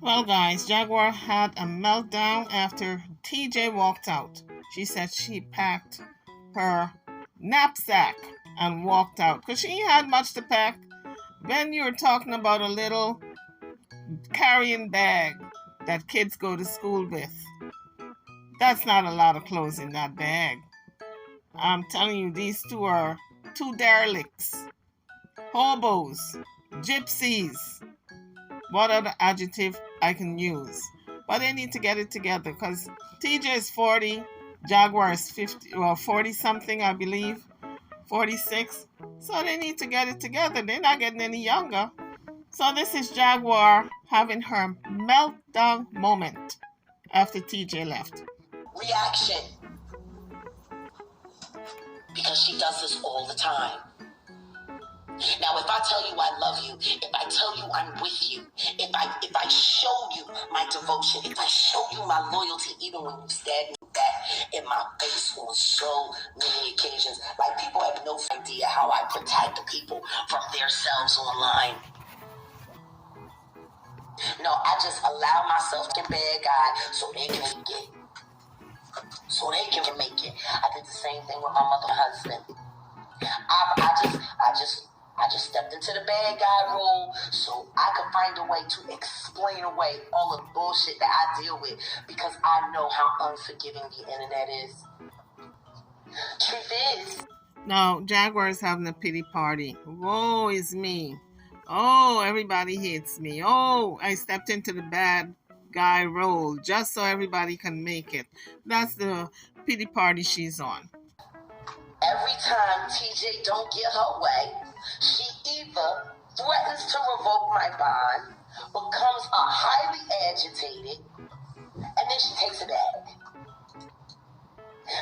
Well, guys, Jaguar had a meltdown after TJ walked out. She said she packed her knapsack and walked out because she ain't had much to pack. When you're talking about a little carrying bag that kids go to school with, that's not a lot of clothes in that bag. I'm telling you, these two are two derelicts, hobos, gypsies. What other adjective I can use? But they need to get it together because TJ is 40, Jaguar is 50, well, 40 something, I believe, 46. So they need to get it together. They're not getting any younger. So this is Jaguar having her meltdown moment after TJ left. Reaction. Because she does this all the time. Now, if I tell you I love you, if I tell you I'm with you, if I show you my devotion, if I show you my loyalty, even when you stabbed me back in my face on so many occasions, like people have no idea how I protect the people from themselves online. No, I just allow myself to be a bad guy so they can make it. So they can make it. I did the same thing with my mother and husband. I just stepped into the bad guy role so I could find a way to explain away all the bullshit that I deal with because I know how unforgiving the internet is. Truth is. Now, Jaguar is having a pity party. Woe is me. Oh, everybody hates me. Oh, I stepped into the bad guy role just so everybody can make it. That's the pity party she's on. Every time TJ don't get her way, she either threatens to revoke my bond, becomes highly agitated, and then she takes it back.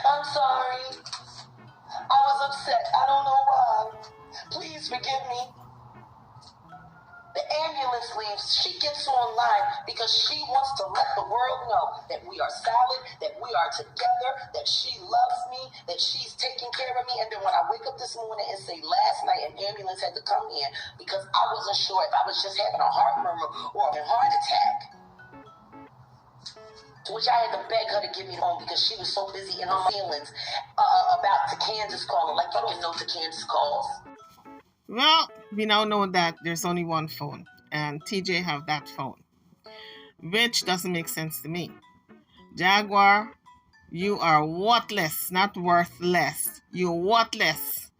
I'm sorry. I was upset. I don't know why. Please forgive me. The ambulance leaves. She gets online because she wants to let the world know that we are solid, that we are together, that she loves me, that she's taking care of me. And then when I wake up this morning and say last night an ambulance had to come in because I wasn't sure if I was just having a heart murmur or a heart attack. To which I had to beg her to get me home because she was so busy in her feelings about the Kansas calling. Like, you don't know the Kansas calls. Well, we now know that there's only one phone, and TJ have that phone, which doesn't make sense to me. Jaguar, you are worthless, not worthless. You're worthless.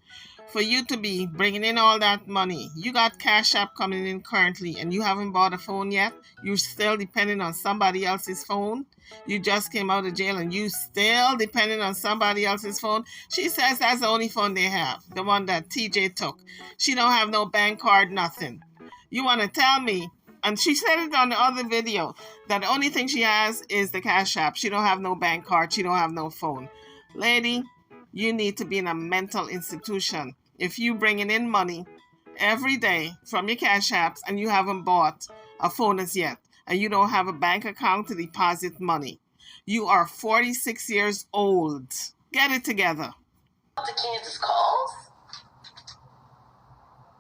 For you to be bringing in all that money, you got Cash App coming in currently, and you haven't bought a phone yet. You're still depending on somebody else's phone. You just came out of jail, and you still depending on somebody else's phone. She says that's the only phone they have, the one that TJ took. She don't have no bank card, nothing. You want to tell me? And she said it on the other video that the only thing she has is the Cash App. She don't have no bank card. She don't have no phone. Lady, you need to be in a mental institution. If you bringing in money every day from your Cash Apps and you haven't bought a phone as yet, and you don't have a bank account to deposit money, you are 46 years old. Get it together. The Kansas calls.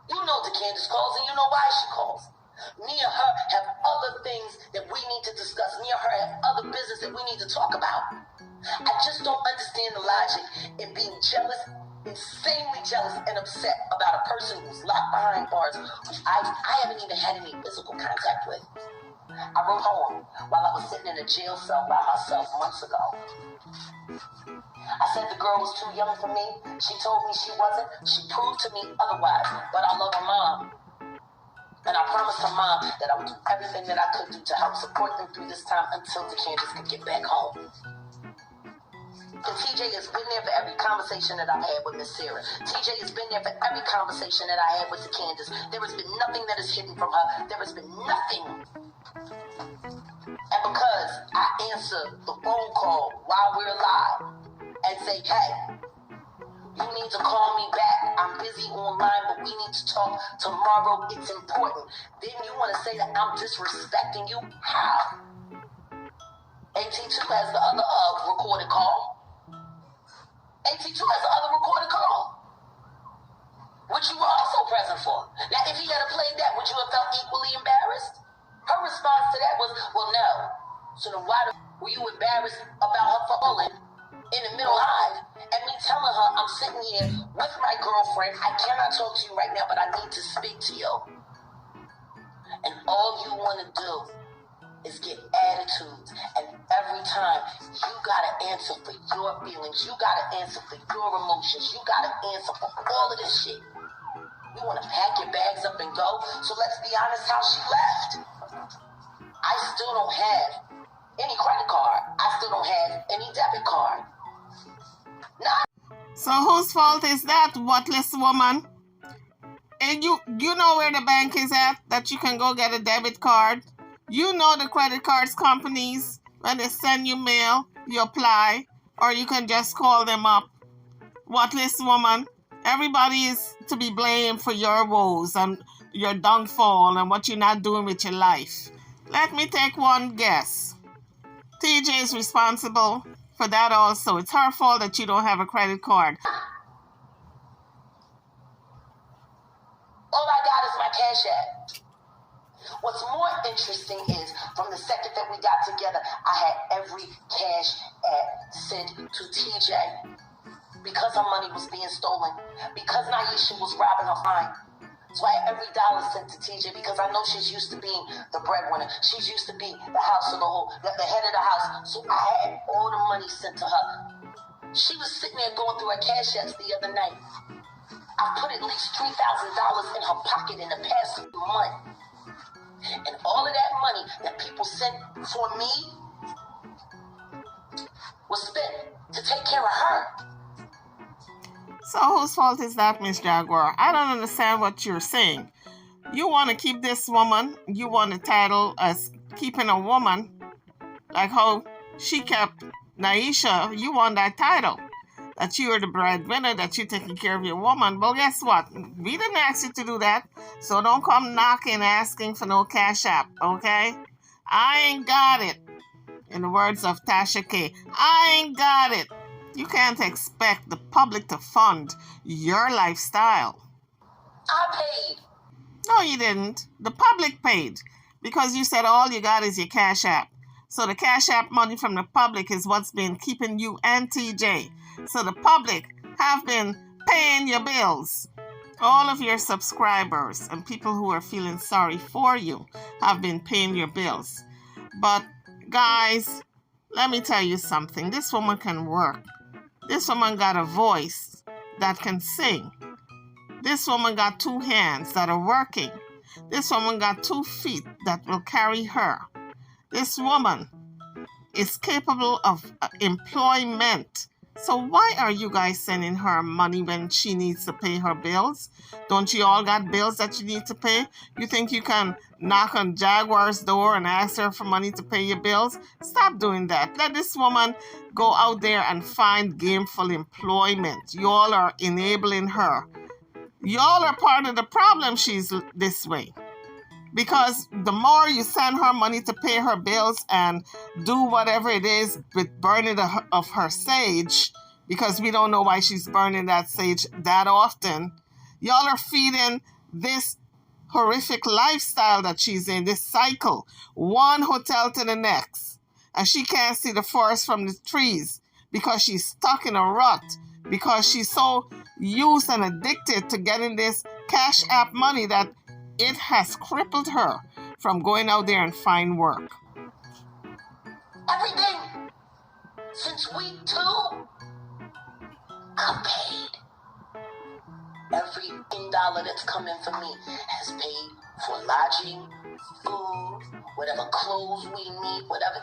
You know the Kansas calls, and you know why she calls. Me and her have other things that we need to discuss. Me and her have other business that we need to talk about. I just don't understand the logic in being jealous, insanely jealous and upset about a person who's locked behind bars, which I haven't even had any physical contact with. I wrote home while I was sitting in a jail cell by myself months ago. I said the girl was too young for me. She told me she wasn't. She proved to me otherwise. But I love her mom. And I promised her mom that I would do everything that I could do to help support them through this time until the Kansas could get back home. And TJ has been there for every conversation that I've had with Miss Sarah. TJ has been there for every conversation that I had with the Kansas. There has been nothing that is hidden from her. There has been nothing. And because I answer the phone call while we're live and say, hey, you need to call me back. I'm busy online, but we need to talk tomorrow. It's important. Then you want to say that I'm disrespecting you? How? AT2 has the other recorded call. AT2 has the other recorded call, which you were also present for. Now, if he had played that, would you have felt equally embarrassed? Her response to that was, well, no. So then why were you embarrassed about her falling in the middle live and me telling her I'm sitting here with my girlfriend, I cannot talk to you right now, but I need to speak to you. And all you want to do is get attitudes, and every time you gotta answer for your feelings, you gotta answer for your emotions, you gotta answer for all of this shit. You wanna pack your bags up and go? So let's be honest, how she left. I still don't have any credit card. I still don't have any debit card. So whose fault is that, worthless woman? And you know where the bank is at, that you can go get a debit card. You know the credit cards companies, when they send you mail, you apply, or you can just call them up. Worthless woman, everybody is to be blamed for your woes and your downfall and what you're not doing with your life. Let me take one guess. TJ is responsible for that also. It's her fault that you don't have a credit card. All I got is my Cash App. What's more interesting is, from the second that we got together, I had every Cash App sent to TJ. Because her money was being stolen. Because Naisha was robbing her fine. So I had every dollar sent to TJ because I know she's used to being the breadwinner. She's used to being the house of the head of the house. So I had all the money sent to her. She was sitting there going through her Cash Apps the other night. I put at least $3,000 in her pocket in the past month. And all of that money that people sent for me was spent to take care of her. So whose fault is that, Miss Jaguar? I don't understand what you're saying. You want to keep this woman, you want a title as keeping a woman, like how she kept Naisha. You want that title, that you are the breadwinner, that you're taking care of your woman. Well, guess what? We didn't ask you to do that, so don't come knocking asking for no Cash App, okay? I ain't got it. In the words of Tasha K, I ain't got it. You can't expect the public to fund your lifestyle. I paid. No, you didn't. The public paid because you said all you got is your Cash App. So the Cash App money from the public is what's been keeping you and TJ. So the public have been paying your bills. All of your subscribers and people who are feeling sorry for you have been paying your bills. But guys, let me tell you something. This woman can work. This woman got a voice that can sing. This woman got 2 hands that are working. This woman got 2 feet that will carry her. This woman is capable of employment. So why are you guys sending her money when she needs to pay her bills? Don't you all got bills that you need to pay? You think you can knock on Jaguar's door and ask her for money to pay your bills? Stop doing that. Let this woman go out there and find gainful employment. You all are enabling her. Y'all are part of the problem she's this way. Because the more you send her money to pay her bills and do whatever it is with burning of her sage, because we don't know why she's burning that sage that often, y'all are feeding this horrific lifestyle that she's in, this cycle, one hotel to the next. And she can't see the forest from the trees because she's stuck in a rut, because she's so used and addicted to getting this Cash App money that it has crippled her from going out there and find work. Everything since week 2, I'm paid. Every $10 that's come in for me has paid for lodging, food, whatever clothes we need, whatever.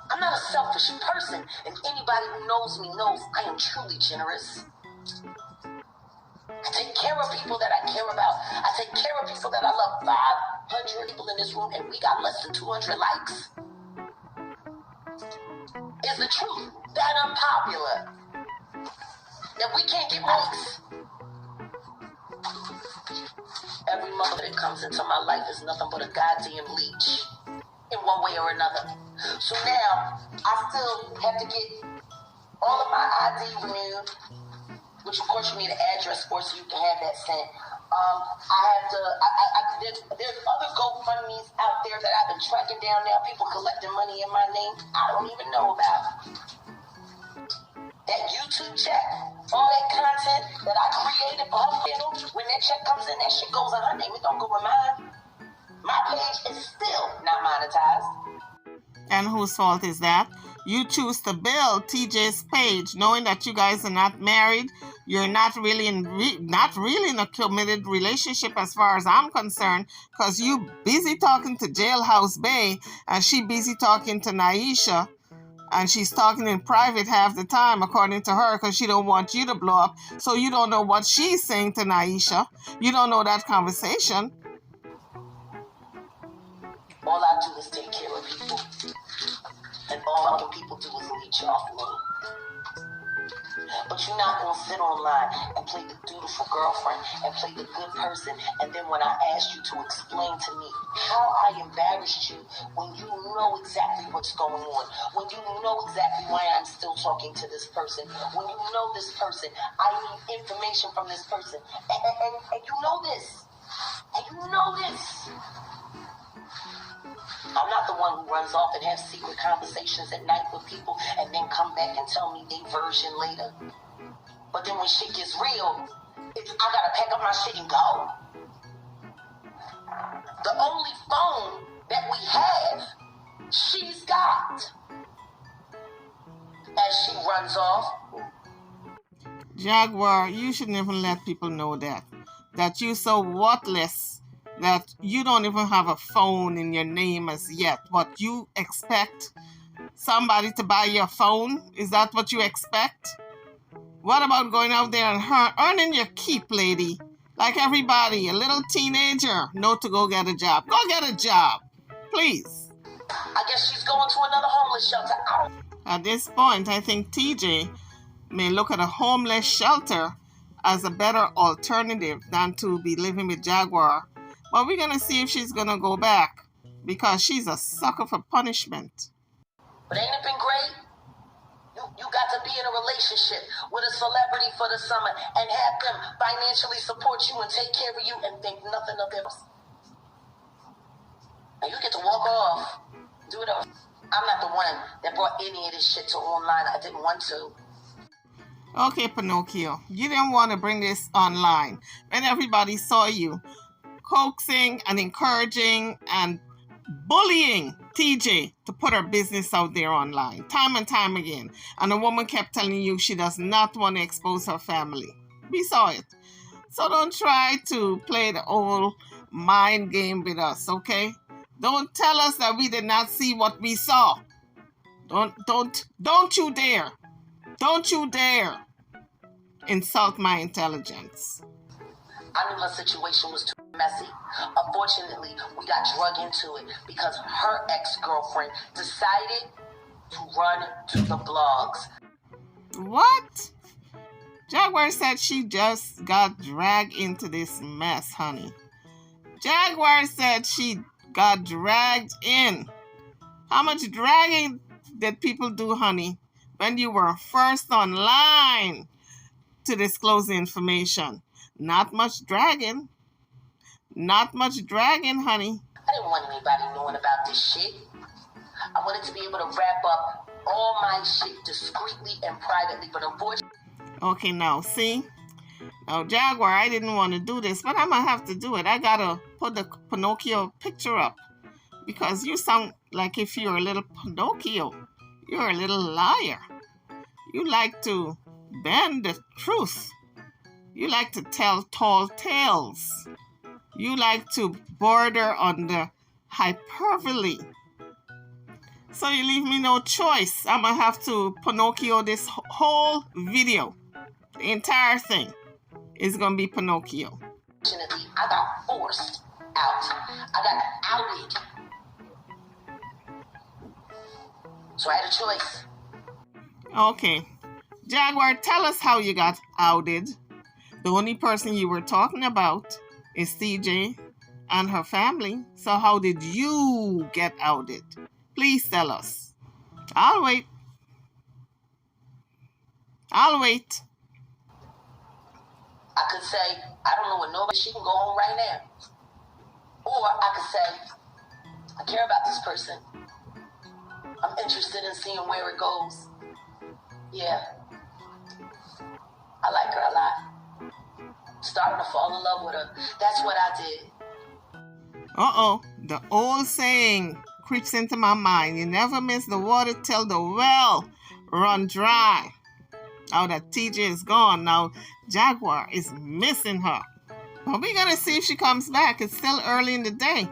I'm not a selfish person, and anybody who knows me knows I am truly generous. I take care of people that I care about. I take care of people that I love. 500 people in this room, and we got less than 200 likes. Is the truth that unpopular? That we can't get likes? Every mother that comes into my life is nothing but a goddamn leech, in one way or another. So now, I still have to get all of my ID renewed, which of course you need an address for so you can have that sent. There's other GoFundMe's out there that I've been tracking down now. People collecting money in my name I don't even know about. That YouTube check, all that content that I created for her channel, when that check comes in, that shit goes on her name. It don't go in mine. My page is still not monetized. And whose fault is that? You choose to build TJ's page, knowing that you guys are not married. You're not really in a committed relationship, as far as I'm concerned, because you busy talking to Jailhouse Bay, and she busy talking to Naisha, and she's talking in private half the time, according to her, because she don't want you to blow up. So you don't know what she's saying to Naisha. You don't know that conversation. All I do is take care of people. And all other people do is leech off me. But you're not going to sit online and play the dutiful girlfriend and play the good person. And then when I ask you to explain to me how I embarrassed you when you know exactly what's going on, when you know exactly why I'm still talking to this person, when you know this person, I need information from this person. And you know this. And you know this. I'm not the one who runs off and has secret conversations at night with people and then come back and tell me their version later. But then when shit gets real, I gotta pack up my shit and go. The only phone that we have, she's got. As she runs off. Jaguar, you shouldn't even let people know that you're so worthless that you don't even have a phone in your name as yet. What, you expect somebody to buy your phone? Is that what you expect? What about going out there and earning your keep, lady? Like everybody, a little teenager, know to go get a job. Go get a job, please. I guess she's going to another homeless shelter. At this point, I think TJ may look at a homeless shelter as a better alternative than to be living with Jaguar. But we're going to see if she's going to go back, because she's a sucker for punishment. But ain't it been great? You got to be in a relationship with a celebrity for the summer and have them financially support you and take care of you and think nothing of them. And you get to walk off, do it all. I'm not the one that brought any of this shit to online. I didn't want to. Okay, Pinocchio, you didn't want to bring this online when everybody saw you coaxing and encouraging and bullying TJ to put her business out there online time and time again. And the woman kept telling you she does not want to expose her family. We saw it. So don't try to play the old mind game with us, okay? Don't tell us that we did not see what we saw. Don't you dare. Don't you dare insult my intelligence. I knew her situation was too messy. Unfortunately, we got drug into it because her ex-girlfriend decided to run to the blogs. What? Jaguar said she just got dragged into this mess, honey. Jaguar said she got dragged in. How much dragging did people do, honey, when you were first online to disclose the information? Not much dragging. Not much dragging, honey. I didn't want anybody knowing about this shit. I wanted to be able to wrap up all my shit discreetly and privately, but unfortunately... Okay, now, see? Now, Jaguar, I didn't want to do this, but I'm going to have to do it. I got to put the Pinocchio picture up, because you sound like if you're a little Pinocchio. You're a little liar. You like to bend the truth. You like to tell tall tales. You like to border on the hyperbole. So you leave me no choice. I'm going to have to Pinocchio this whole video. The entire thing is going to be Pinocchio. Unfortunately, I got forced out. I got outed. So I had a choice. Okay. Jaguar, tell us how you got outed. The only person you were talking about is TJ and her family. So how did you get outed? Please tell us. I'll wait. I could say, I don't know what nobody, she can go home right now. Or I could say, I care about this person. I'm interested in seeing where it goes. Yeah, I like her a lot. Starting to fall in love with her. That's what I did. The old saying creeps into my mind. You never miss the water till the well run dry. Now that TJ is gone, now Jaguar is missing her. But we're going to see if she comes back. It's still early in the day.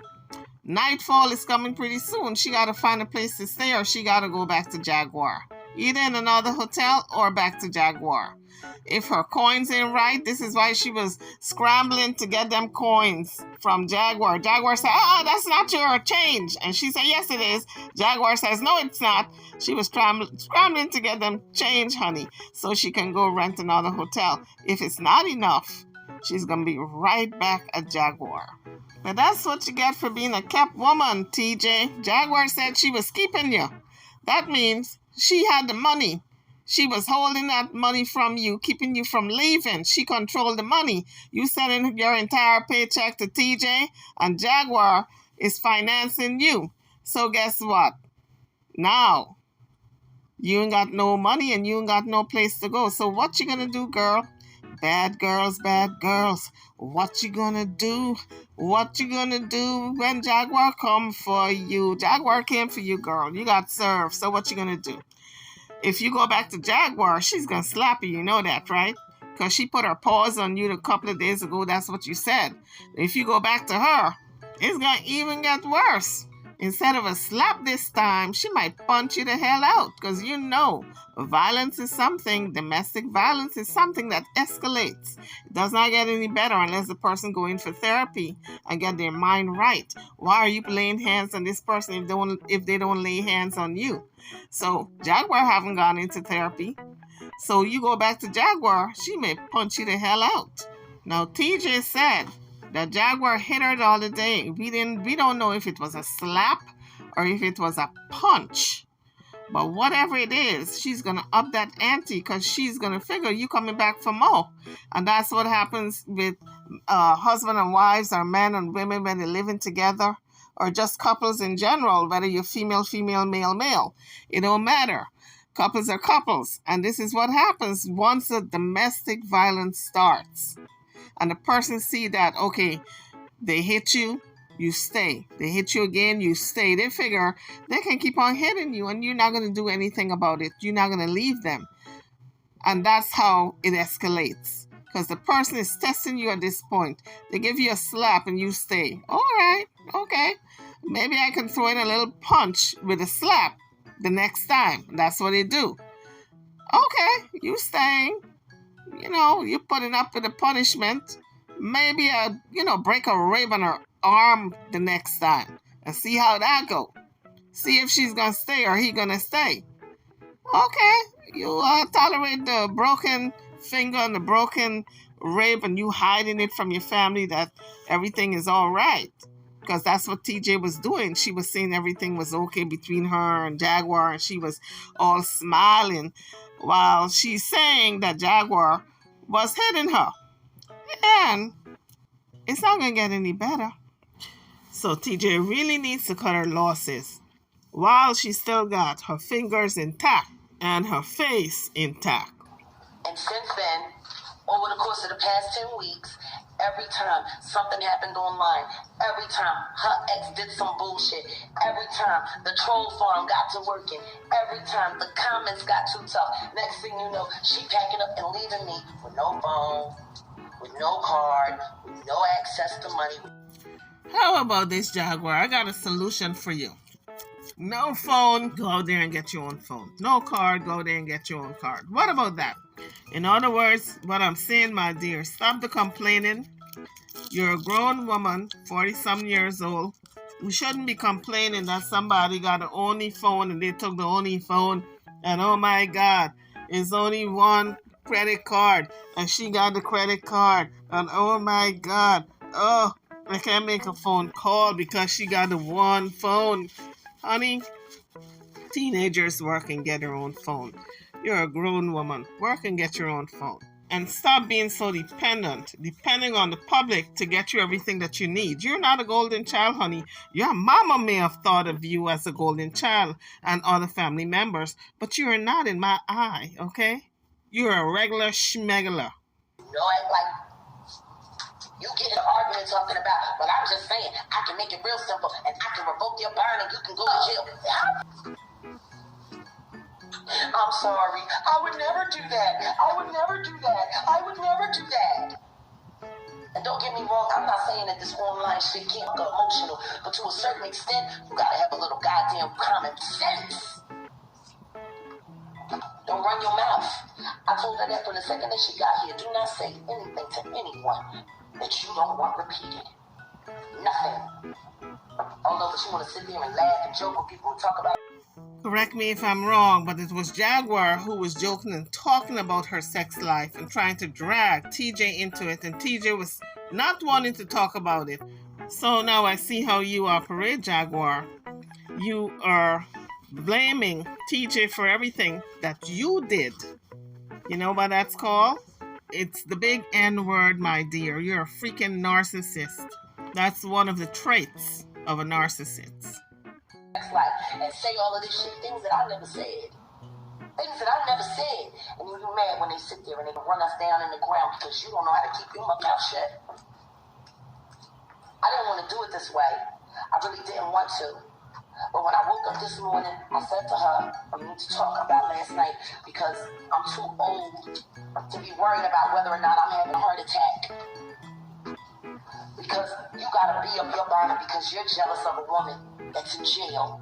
Nightfall is coming pretty soon. She got to find a place to stay or she got to go back to Jaguar. Either in another hotel or back to Jaguar. If her coins ain't right, this is why she was scrambling to get them coins from Jaguar. Jaguar said, that's not your change. And she said, yes, it is. Jaguar says, no, it's not. She was scrambling to get them change, honey, so she can go rent another hotel. If it's not enough, she's going to be right back at Jaguar. But that's what you get for being a kept woman, TJ. Jaguar said she was keeping you. That means she had the money. She was holding that money from you, keeping you from leaving. She controlled the money. You sending your entire paycheck to TJ, and Jaguar is financing you. So guess what? Now, you ain't got no money and you ain't got no place to go. So what you gonna do, girl? Bad girls, bad girls. What you gonna do? What you gonna do when Jaguar come for you? Jaguar came for you, girl. You got served. So what you gonna do? If you go back to Jaguar, she's going to slap you. You know that, right? Because she put her paws on you a couple of days ago. That's what you said. If you go back to her, it's going to even get worse. Instead of a slap this time, she might punch you the hell out. Because you know, violence is something, domestic violence is something that escalates. It does not get any better unless the person go in for therapy and get their mind right. Why are you laying hands on this person if they don't lay hands on you? So Jaguar haven't gone into therapy. So you go back to Jaguar, she may punch you the hell out. Now TJ said that Jaguar hit her the other day. We don't know if it was a slap or if it was a punch. But whatever it is, she's going to up that ante because she's going to figure you coming back for more. And that's what happens with husband and wives or men and women when they're living together, or just couples in general, whether you're female, male, male. It don't matter. Couples are couples. And this is what happens once the domestic violence starts. And the person see that, okay, they hit you, you stay. They hit you again, you stay. They figure they can keep on hitting you and you're not going to do anything about it. You're not going to leave them. And that's how it escalates. Because the person is testing you at this point. They give you a slap and you stay. All right, okay. Maybe I can throw in a little punch with a slap the next time. That's what they do. Okay, you staying. You're putting up with the punishment. Maybe break a rib on her arm the next time and see how that go. See if she's gonna stay or he gonna stay. Okay, you tolerate the broken finger and the broken rib and you hiding it from your family that everything is all right. Because that's what TJ was doing. She was saying everything was okay between her and Jaguar, and she was all smiling while she's saying that Jaguar was hitting her. And it's not going to get any better. So TJ really needs to cut her losses while she still got her fingers intact and her face intact. And since then, over the course of the past 10 weeks, every time something happened online, every time her ex did some bullshit, every time the troll farm got to working, every time the comments got too tough, next thing you know, she packing up and leaving me with no phone, with no card, with no access to money. How about this, Jaguar? I got a solution for you. No phone, go out there and get your own phone. No card, go there and get your own card. What about that? In other words, what I'm saying, my dear, stop the complaining. You're a grown woman, 40-some years old. You shouldn't be complaining that somebody got the only phone and they took the only phone. And oh my God, it's only one credit card. And she got the credit card. And oh my God, I can't make a phone call because she got the one phone. Honey, teenagers work and get their own phone. You're a grown woman. Work and get your own phone. And stop being so depending on the public to get you everything that you need. You're not a golden child, honey. Your mama may have thought of you as a golden child and other family members, but you are not in my eye, okay? You're a regular schmegular. No, like you get in an argument talking about, well, I'm just saying, I can make it real simple and I can revoke your burn and you can go to jail. I'm sorry. I would never do that. I would never do that. I would never do that. And don't get me wrong, I'm not saying that this online shit can't get emotional, but to a certain extent, you gotta have a little goddamn common sense. Don't run your mouth. I told her that from the second that she got here. Do not say anything to anyone that you don't want repeated. Nothing. I don't know if you want to sit there and laugh and joke when people talk about. Correct me if I'm wrong, but it was Jaguar who was joking and talking about her sex life and trying to drag TJ into it, and TJ was not wanting to talk about it. So now I see how you operate, Jaguar. You are blaming TJ for everything that you did. You know what that's called? It's the big N word, my dear. You're a freaking narcissist. That's one of the traits of a narcissist. Life and say all of this shit, things that I never said. Things that I never said. And then you're mad when they sit there and they run us down in the ground because you don't know how to keep your mouth shut. I didn't want to do it this way. I really didn't want to. But when I woke up this morning, I said to her, we need to talk about last night because I'm too old to be worried about whether or not I'm having a heart attack. Because you gotta be up your burner because you're jealous of a woman that's in jail.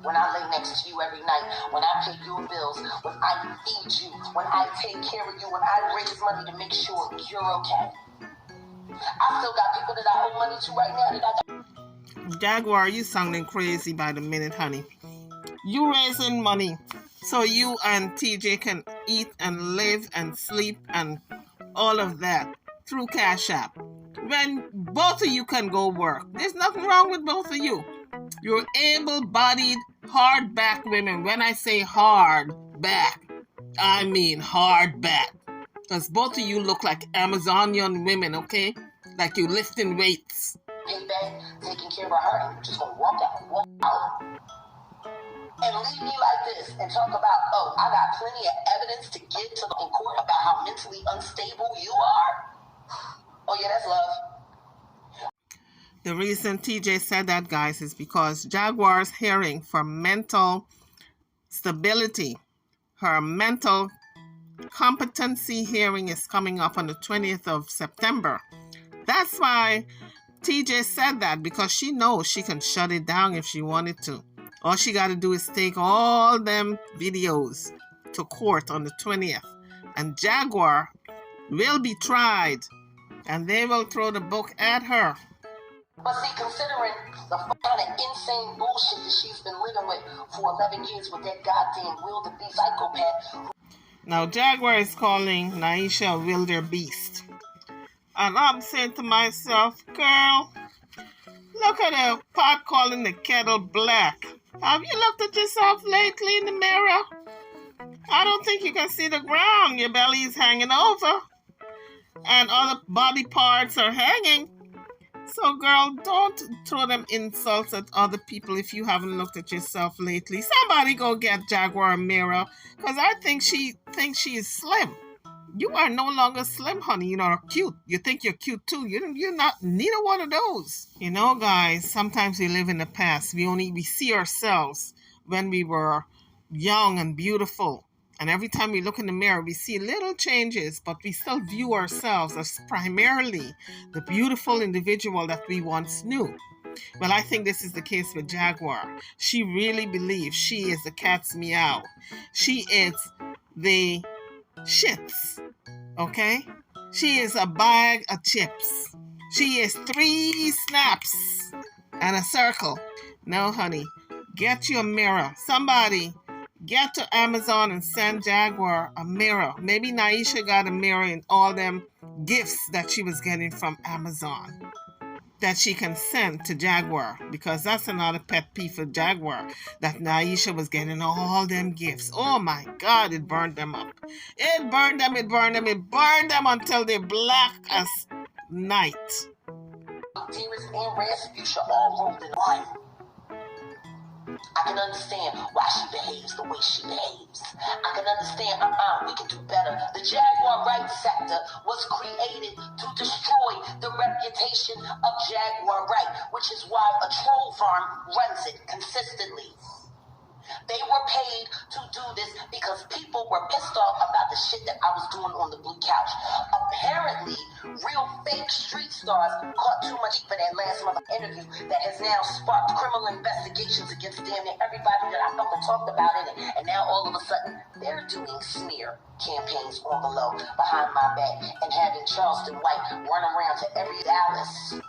When I lay next to you every night, when I pay your bills, when I feed you, when I take care of you, when I raise money to make sure you're okay. I still got people that I owe money to right now that I got. Jaguar, you sounding crazy by the minute, honey. You raising money so you and TJ can eat and live and sleep and all of that through Cash App. When both of you can go work. There's nothing wrong with both of you. You're able-bodied, hard-back women. When I say hard back, I mean hard back. Because both of you look like Amazonian women, okay? Like you're lifting weights. Pay back, taking care of her, and you're just going to walk out. And leave me like this and talk about, oh, I got plenty of evidence to give to in court about how mentally unstable you are. Oh, yeah, that's love. The reason TJ said that, guys, is because Jaguar's hearing for mental stability, her mental competency hearing is coming up on the 20th of September. That's why TJ said that, because she knows she can shut it down if she wanted to. All she got to do is take all them videos to court on the 20th. And Jaguar will be tried. And they will throw the book at her. But see, considering the kind of insane bullshit that she's been living with for 11 years with that goddamn wildebeest psychopath. Now, Jaguar is calling Naisha a wildebeest. And I'm saying to myself, girl, look at the pot calling the kettle black. Have you looked at yourself lately in the mirror? I don't think you can see the ground. Your belly is hanging over. And other body parts are hanging. So, girl, don't throw them insults at other people if you haven't looked at yourself lately. Somebody go get Jaguar a mirror, because I think she thinks she is slim. You are no longer slim, honey. You're not cute. You think you're cute, too. You're not neither one of those. You know, guys, sometimes we live in the past. We see ourselves when we were young and beautiful. And every time we look in the mirror, we see little changes, but we still view ourselves as primarily the beautiful individual that we once knew. Well, I think this is the case with Jaguar. She really believes she is the cat's meow. She is the shits, okay? She is a bag of chips. She is 3 snaps and a circle. No, honey, get you a mirror. Somebody get to Amazon and send Jaguar a mirror. Maybe Naisha got a mirror in all them gifts that she was getting from Amazon. that she can send to Jaguar, because that's another pet peeve for Jaguar, that Naisha was getting all them gifts. Oh my God, it burned them up. It burned them, it burned them, it burned them until they black as night. Dearest and Rasputia all rolled in one. I can understand why she behaves the way she behaves. I can understand, we can do better. The Jaguar rights sector was created to destroy the reputation of Jaguar right, which is why a troll farm runs it consistently. They were paid to do this because people were pissed off about the shit that I was doing on the blue couch. Apparently, real fake street stars caught too much for that last month interview that has now sparked criminal investigations against damn near everybody that I fucking talked about in it. And now all of a sudden, they're doing smear campaigns on the low behind my back and having Charleston White run around to every Dallas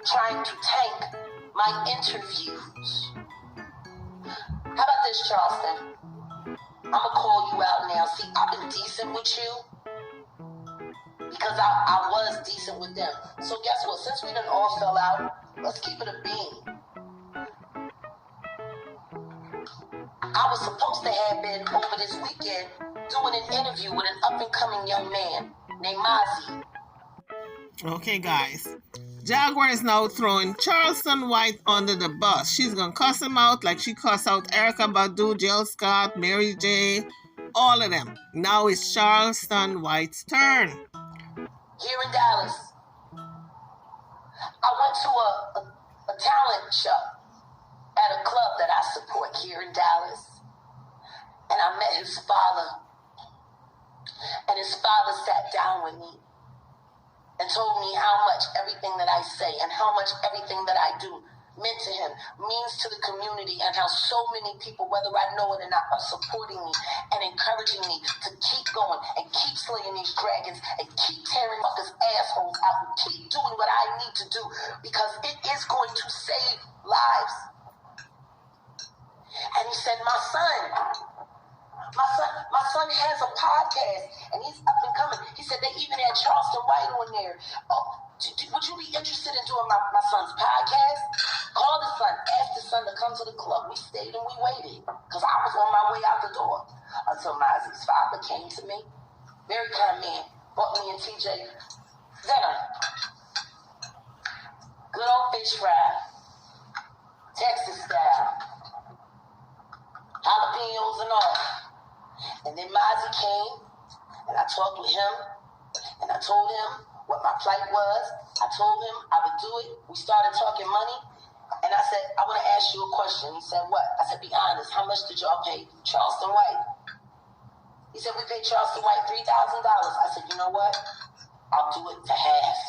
trying to tank my interviews. How about this, Charleston? I'm going to call you out now. See, I've been decent with you because I was decent with them. So guess what? Since we done all fell out, let's keep it a beam. I was supposed to have been over this weekend doing an interview with an up-and-coming young man named Mozzie. Okay, guys. Jaguar is now throwing Charleston White under the bus. She's going to cuss him out like she cussed out Erykah Badu, Jill Scott, Mary J., all of them. Now it's Charleston White's turn. Here in Dallas, I went to a talent show at a club that I support here in Dallas. And I met his father. And his father sat down with me and told me how much everything that I say and how much everything that I do meant to him, means to the community, and how so many people, whether I know it or not, are supporting me and encouraging me to keep going and keep slaying these dragons and keep tearing fuckers' assholes out and keep doing what I need to do because it is going to save lives. And he said, my son has a podcast, and he's up and coming. He said they even had Charleston White on there. Oh, would you be interested in doing my son's podcast? Call the son, ask the son to come to the club. We stayed and we waited, because I was on my way out the door until Mozzie's father came to me. Very kind man. Bought me and TJ dinner. Good old fish fry. Texas style. Jalapenos and all. And then Mozzie came, and I talked with him, and I told him what my plight was. I told him I would do it. We started talking money, and I said, I want to ask you a question. He said, what? I said, be honest. How much did y'all pay Charleston White? He said, we paid Charleston White $3,000. I said, you know what? I'll do it for half.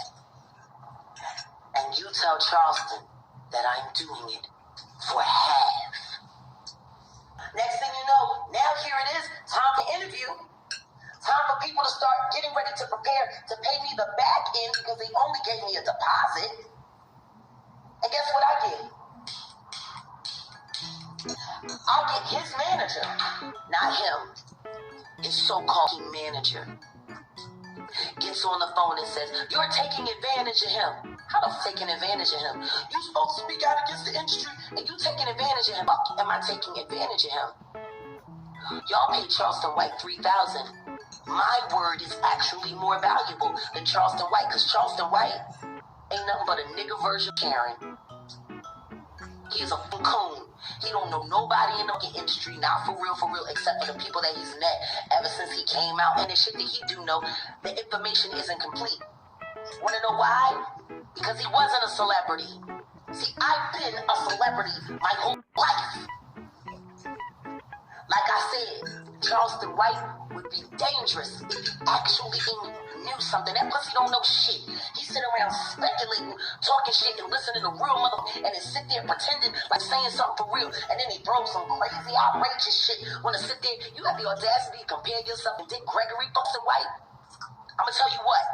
And you tell Charleston that I'm doing it for half. Next thing you know, now here it is, time for interview. Time for people to start getting ready to prepare to pay me the back end because they only gave me a deposit. And guess what I get? I get his manager, not him, his so-called manager, gets on the phone and says, you're taking advantage of him. How the f*** taking advantage of him? You supposed to speak out against the industry and you taking advantage of him. Am I taking advantage of him? Y'all paid Charleston White $3,000. My word is actually more valuable than Charleston White, because Charleston White ain't nothing but a nigga version of Karen. He's a coon. He don't know nobody in the industry, not for real, except for the people that he's met ever since he came out. And the shit that he do know, the information isn't complete. Want to know why? Because he wasn't a celebrity. See, I've been a celebrity my whole life. Like I said, Charleston White would be dangerous if he actually knew something. That pussy don't know shit. He sit around speculating, talking shit, and listening to real motherfuckers, and then sit there pretending like saying something for real, and then he throw some crazy, outrageous shit. Wanna sit there, you have the audacity to compare yourself to Dick Gregory fucking White? I'm gonna tell you what,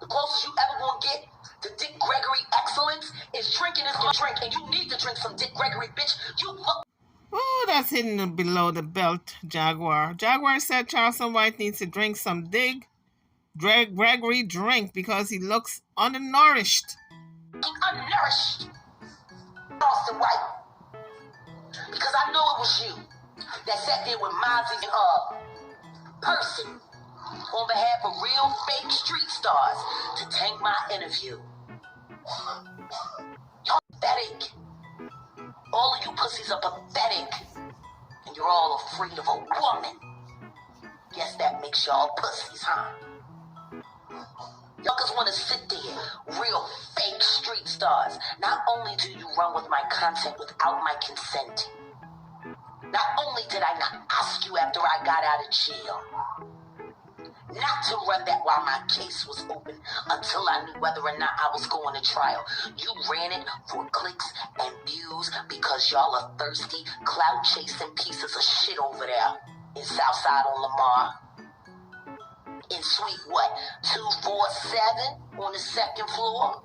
the closest you ever gonna get to Dick Gregory excellence is drinking this drink, and you need to drink some Dick Gregory, bitch. You look. Oh, that's hidden below the belt, Jaguar. Jaguar said Charleston White needs to drink some Gregory drink because he looks Undernourished. Unnourished. Charleston White. Because I know it was you that sat there with Mozzie and Percy on behalf of real fake street stars to tank my interview. Y'all pathetic. All of you pussies are pathetic. And you're all afraid of a woman. Guess that makes y'all pussies, huh? Y'all just want to sit there, real fake street stars. Not only do you run with my content without my consent, not only did I not ask you after I got out of jail not to run that while my case was open until I knew whether or not I was going to trial. You ran it for clicks and views because y'all are thirsty, clout-chasing pieces of shit over there in Southside on Lamar. In suite, what, 247 on the second floor?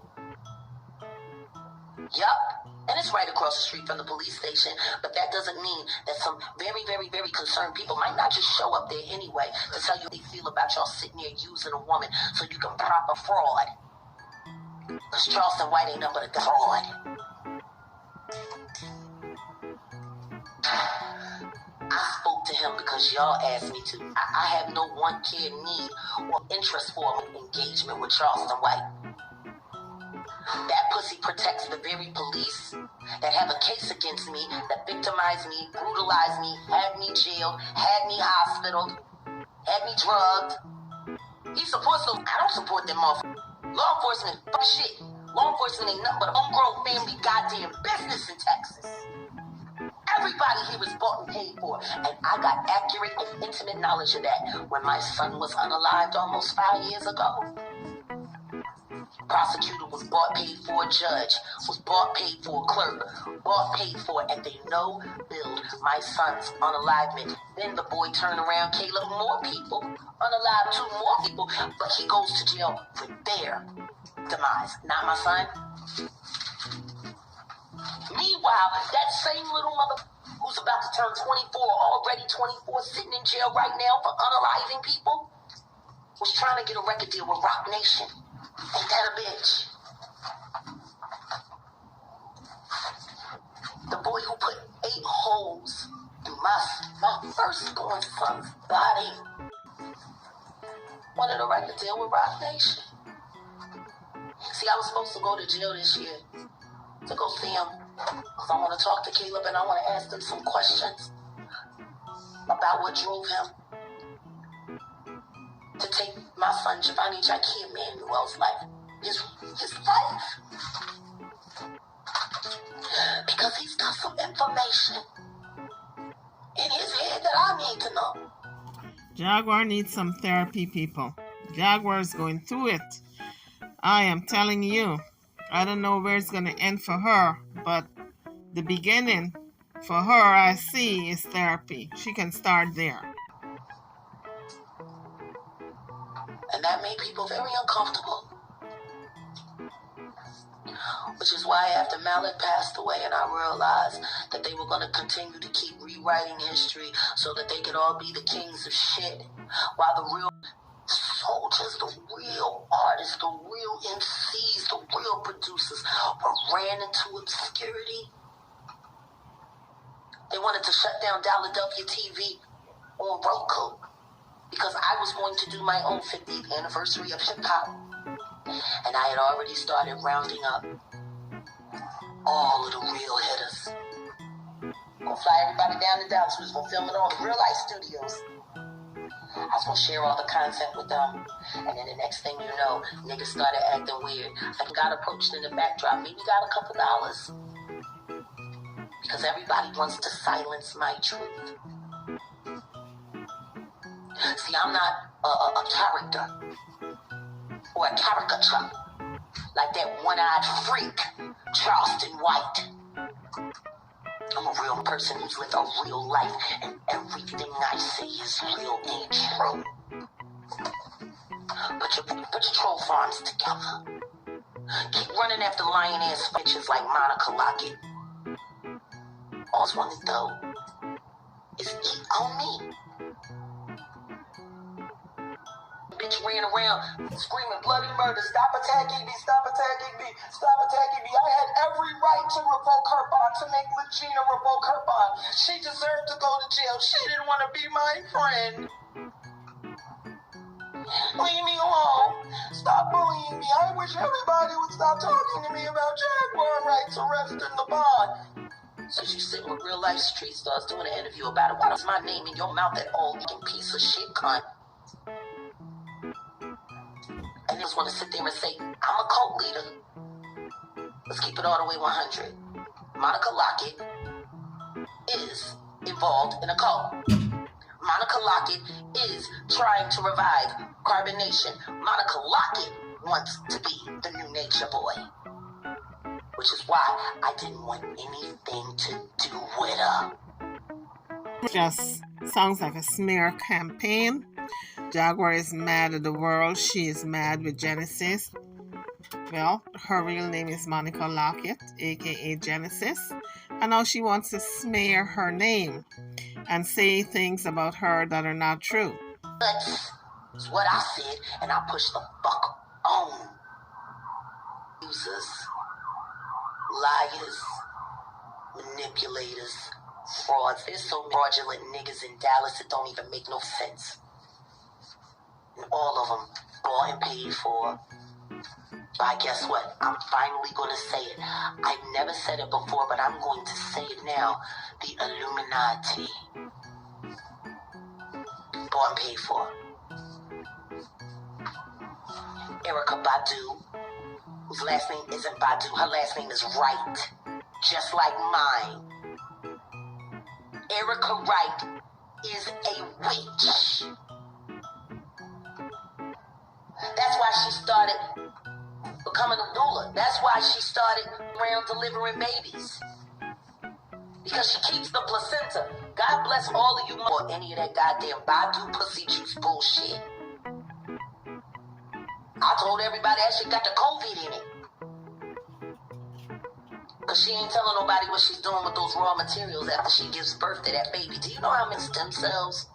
Yup. And it's right across the street from the police station, but that doesn't mean that some very, very, very concerned people might not just show up there anyway to tell you how they feel about y'all sitting there using a woman so you can prop a fraud. Because Charleston White ain't nothing but a fraud. I spoke to him because y'all asked me to. I have no want, care, need, or interest for engagement with Charleston White. That pussy protects the very police that have a case against me, that victimized me, brutalized me, had me jailed, had me hospitaled, had me drugged. He supports those. I don't support them motherfuckers. Law enforcement, fuck shit. Law enforcement ain't nothing but a homegrown family goddamn business in Texas. Everybody here was bought and paid for, and I got accurate and intimate knowledge of that when my son was unalived almost 5 years ago. Prosecutor was bought, paid for, a judge was bought, paid for, a clerk, bought, paid for, and they no-billed my son's unalivement. Then the boy turned around, Caleb, more people, unalived 2 more people, but he goes to jail for their demise, not my son. Meanwhile, that same little mother who's about to turn 24, already 24, sitting in jail right now for unaliving people, was trying to get a record deal with Rock Nation. Ain't that a bitch? The boy who put 8 holes through my firstborn son's body wanted a record deal with Rock Nation. See, I was supposed to go to jail this year to go see him because I want to talk to Caleb and I want to ask him some questions about what drove him to take my son Giovanni Jackie Emmanuel's life, his life, because he's got some information in his head that I need to know. Jaguar needs some therapy, people. Jaguar is going through it. I am telling you. I don't know where it's going to end for her, but the beginning for her, I see, is therapy. She can start there. And that made people very uncomfortable. Which is why after Malik passed away and I realized that they were going to continue to keep rewriting history so that they could all be the kings of shit, while the real soldiers, the real artists, the real MCs, the real producers ran into obscurity. They wanted to shut down Philadelphia TV on Roku because I was going to do my own 50th anniversary of hip-hop. And I had already started rounding up all of the real hitters. Gonna fly everybody down to Dallas. We was gonna film it all in real-life studios. I was gonna share all the content with them. And then the next thing you know, niggas started acting weird. I got approached in the backdrop, maybe got a couple dollars. Because everybody wants to silence my truth. See, I'm not a character or a caricature like that one-eyed freak, Charleston White. I'm a real person who's lived a real life, and everything I say is real and true. Put your troll farms together. Keep running after lion-ass bitches like Monica Lockett. All I want to do is eat on me. bitch ran around screaming bloody murder. Stop attacking me, stop attacking me, stop attacking me. I had every right to revoke her bond, to make Regina revoke her bond. She deserved to go to jail. She didn't want to be my friend. Leave me alone. Stop bullying me. I wish everybody would stop talking to me about Jaguar rights arresting the bond. So you sitting with real life street stars doing an interview about it. Why does my name in your mouth at all, you piece of shit cunt? And they just want to sit there and say, I'm a cult leader. Let's keep it all the way 100. Monica Lockett is involved in a cult. Monica Lockett is trying to revive Carbonation. Monica Lockett wants to be the new Nature Boy. Which is why I didn't want anything to do with her. Just sounds like a smear campaign. Jaguar is mad at the world. She is mad with Genesis. Well, her real name is Monica Lockett, aka Genesis. And now she wants to smear her name and say things about her that are not true. That's what I said, and I pushed the fuck on. Users, liars, manipulators, frauds. There's so many fraudulent niggas in Dallas that don't even make no sense. And all of them bought and paid for. But guess what? I'm finally going to say it. I've never said it before, but I'm going to say it now. The Illuminati. Bought and paid for. Erykah Badu, whose last name isn't Badu, her last name is Wright, just like mine. Erykah Wright is a witch. That's why she started becoming a doula. That's why she started around delivering babies. Because she keeps the placenta. God bless all of you more any of that goddamn Badu pussy juice bullshit. I told everybody that shit got the COVID in it. Because she ain't telling nobody what she's doing with those raw materials after she gives birth to that baby. Do you know how many stem cells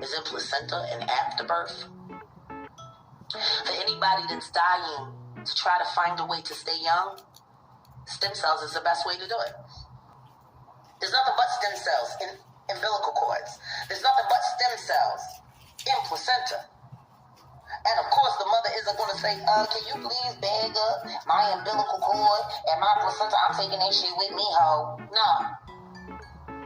is in placenta and afterbirth? For anybody that's dying to try to find a way to stay young, stem cells is the best way to do it. There's nothing but stem cells in umbilical cords. There's nothing but stem cells in placenta. And of course, the mother isn't going to say, can you please bag up my umbilical cord and my placenta? I'm taking that shit with me, ho. No.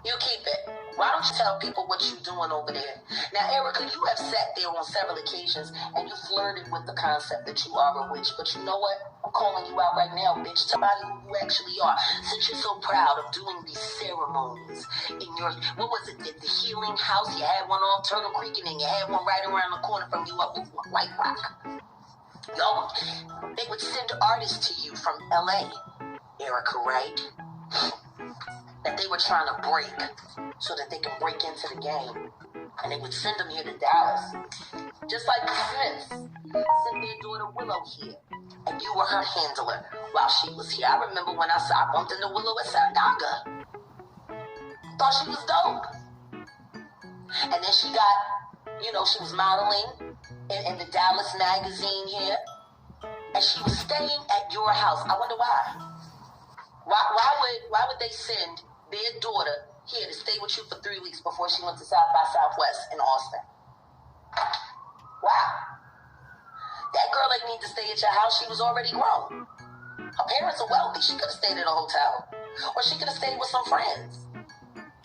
You keep it. Why don't you tell people what you're doing over there? Now, Erykah, you have sat there on several occasions and you flirted with the concept that you are a witch. But you know what? I'm calling you out right now, bitch. Tell somebody who you actually are. Since you're so proud of doing these ceremonies in your, what was it, the healing house? You had one on Turtle Creek and then you had one right around the corner from you up in White Rock. Yo, they would send artists to you from LA, Erykah, right? That they were trying to break so that they can break into the game. And they would send them here to Dallas. Just like the Smiths sent their daughter Willow here. And you were her handler while she was here. I remember when I bumped into Willow at Saratoga. Thought she was dope. And then she got, she was modeling in the Dallas magazine here. And she was staying at your house. I wonder why. Why would they send their daughter here to stay with you for 3 weeks before she went to South by Southwest in Austin? Wow. That girl ain't need to stay at your house. She was already grown. Her parents are wealthy. She could have stayed at a hotel. Or she could have stayed with some friends.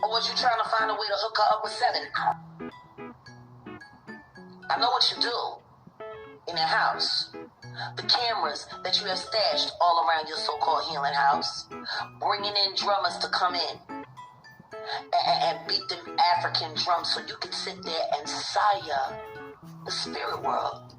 Or was you trying to find a way to hook her up with Seven? I know what you do in your house. The cameras that you have stashed all around your so-called healing house. Bringing in drummers to come in and beat them African drums so you can sit there and sire the spirit world.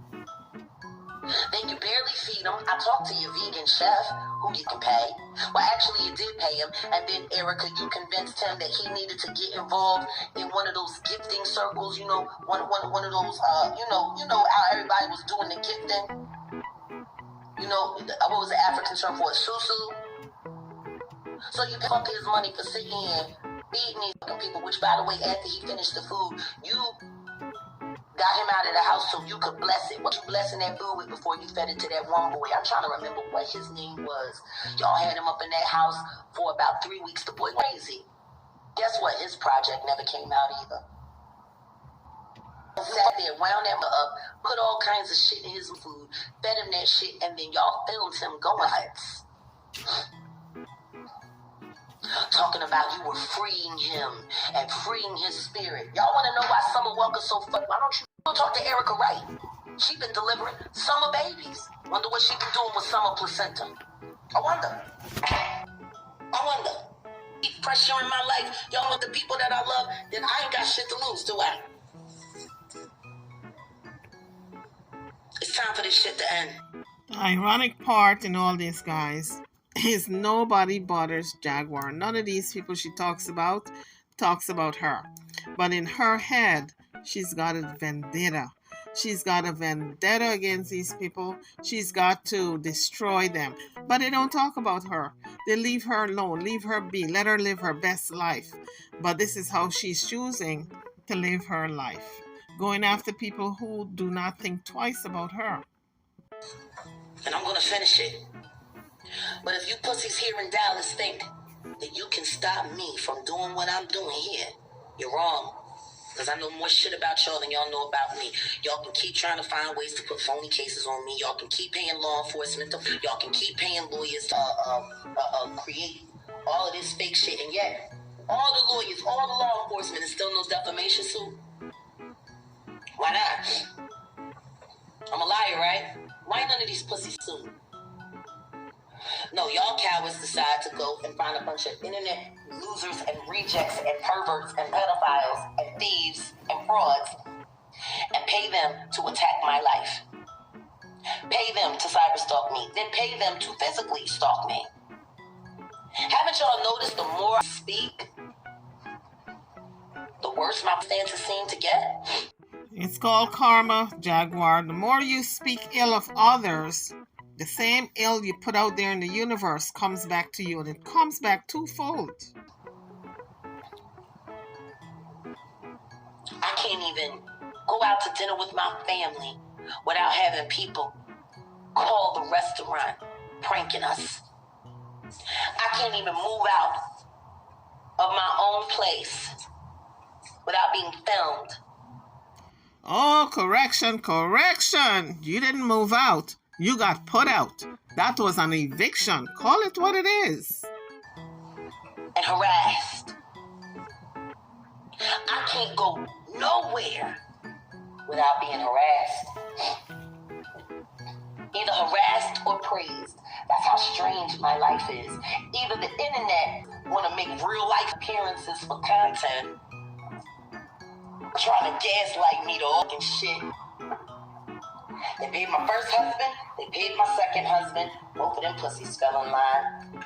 Then you barely feed them. I talked to your vegan chef, who you can pay. Well, actually, you did pay him. And then, Erykah, you convinced him that he needed to get involved in one of those gifting circles. One of those, how everybody was doing the gifting. What was the African term for it? Susu. So you pay his money for sitting here feeding these fucking people, which, by the way, after he finished the food, you got him out of the house so you could bless it. What you blessing that food with before you fed it to that one boy? I'm trying to remember what his name was. Y'all had him up in that house for about 3 weeks. The boy crazy. Guess what? His project never came out either. Sat there, wound him up, put all kinds of shit in his food, fed him that shit, and then y'all filmed him going nuts. Talking about you were freeing him and freeing his spirit. Y'all want to know why Summer Walker's so fucked? Why don't you go talk to Erica Wright? She been delivering summer babies. Wonder what she been doing with summer placenta. I wonder. Keep pressure in my life. Y'all with the people that I love, then I ain't got shit to lose, do I? It's time for this shit to end. The ironic part in all this, guys, is nobody bothers Jaguar. None of these people she talks about her. But in her head, she's got a vendetta. She's got a vendetta against these people. She's got to destroy them. But they don't talk about her. They leave her alone, leave her be, let her live her best life. But this is how she's choosing to live her life. Going after people who do not think twice about her. And I'm gonna finish it. But if you pussies here in Dallas think that you can stop me from doing what I'm doing here, you're wrong. Because I know more shit about y'all than y'all know about me. Y'all can keep trying to find ways to put phony cases on me. Y'all can keep paying law enforcement. Y'all can keep paying lawyers to create all of this fake shit. And yet, all the lawyers, all the law enforcement is still no defamation suit. Why not? I'm a liar, right? Why none of these pussies sue me? No, y'all cowards decide to go and find a bunch of internet losers and rejects and perverts and pedophiles and thieves and frauds and pay them to attack my life. Pay them to cyber stalk me. Then pay them to physically stalk me. Haven't y'all noticed the more I speak, the worse my stances seem to get? It's called karma, Jaguar. The more you speak ill of others, the same ill you put out there in the universe comes back to you, and it comes back twofold. I can't even go out to dinner with my family without having people call the restaurant pranking us. I can't even move out of my own place without being filmed. Oh, correction. You didn't move out. You got put out. That was an eviction. Call it what it is. And harassed. I can't go nowhere without being harassed. Either harassed or praised. That's how strange my life is. Either the internet want to make real life appearances for content, trying to gaslight me to all and shit. They paid my first husband, they paid my second husband. Both of them pussies fell in line.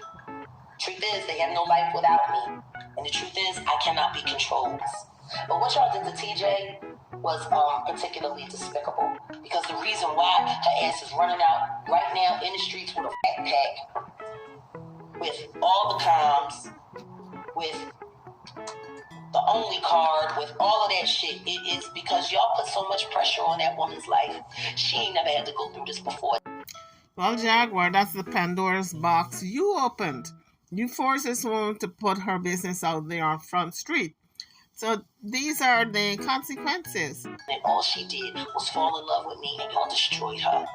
Truth is, they have no life without me. And the truth is, I cannot be controlled. But what y'all did to TJ was particularly despicable. Because the reason why her ass is running out right now in the streets with a backpack, with all the comms, with the only card, with all of that shit, it is because y'all put so much pressure on that woman's life. She ain't never had to go through this before. Well, Jaguar, that's the Pandora's box you opened. You forced this woman to put her business out there on Front Street. So these are the consequences. And all she did was fall in love with me, and y'all destroyed her.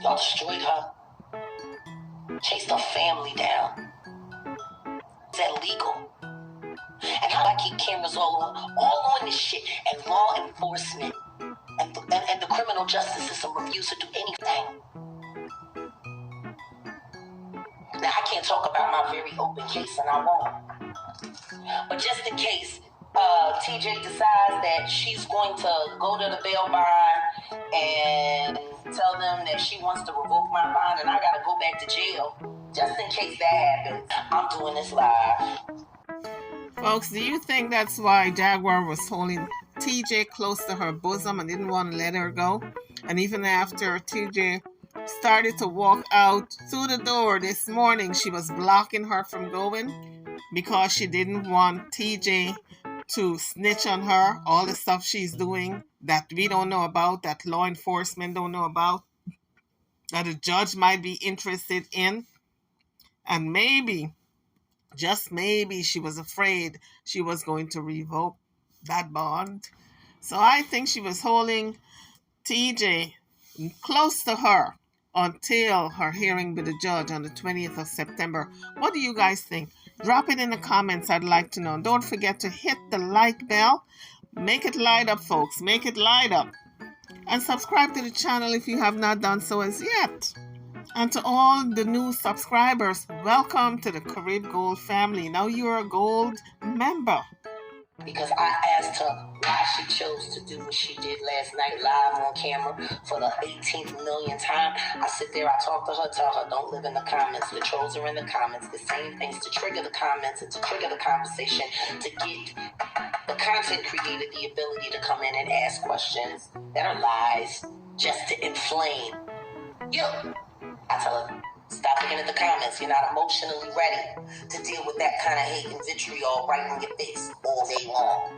Y'all destroyed her. Chased her family down. Is that legal? And how I keep cameras all on this shit, and law enforcement and the criminal justice system refuse to do anything. Now, I can't talk about my very open case, and I won't. But just in case TJ decides that she's going to go to the bail bond and tell them that she wants to revoke my bond and I got to go back to jail, just in case that happens, I'm doing this live. Folks, do you think that's why Jaguar was holding TJ close to her bosom and didn't want to let her go? And even after TJ started to walk out through the door this morning, she was blocking her from going because she didn't want TJ to snitch on her, all the stuff she's doing that we don't know about, that law enforcement don't know about, that a judge might be interested in. And maybe, just maybe, she was afraid she was going to revoke that bond. So I think she was holding TJ close to her until her hearing with the judge on the 20th of September. What do you guys think? Drop it in the comments. I'd like to know. Don't forget to hit the like bell. Make it light up, folks. Make it light up. And subscribe to the channel if you have not done so as yet. And to all the new subscribers, welcome to the Carib Gold family. Now you're a gold member. Because I asked her why she chose to do what she did last night live on camera for the 18th millionth time. I sit there, I talk to her, tell her, don't live in the comments. The trolls are in the comments. They're saying things to trigger the comments and to trigger the conversation, to get the content creator the ability to come in and ask questions that are lies just to inflame you. I tell her, stop looking at the comments. You're not emotionally ready to deal with that kind of hate and vitriol right in your face all day long.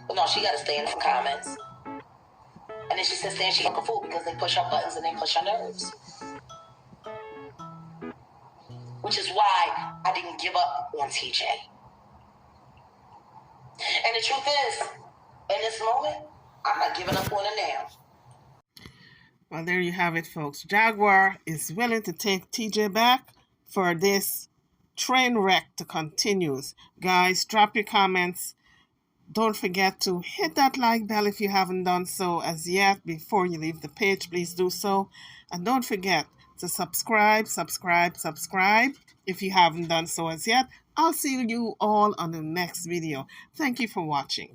But no, she got to stay in the comments. And then she says, saying she's a fool because they push her buttons and they push her nerves. Which is why I didn't give up on TJ. And the truth is, in this moment, I'm not giving up on her now. Well, there you have it, folks. Jaguar is willing to take TJ back for this train wreck to continue. Guys, drop your comments. Don't forget to hit that like bell if you haven't done so as yet. Before you leave the page, please do so. And don't forget to subscribe if you haven't done so as yet. I'll see you all on the next video. Thank you for watching.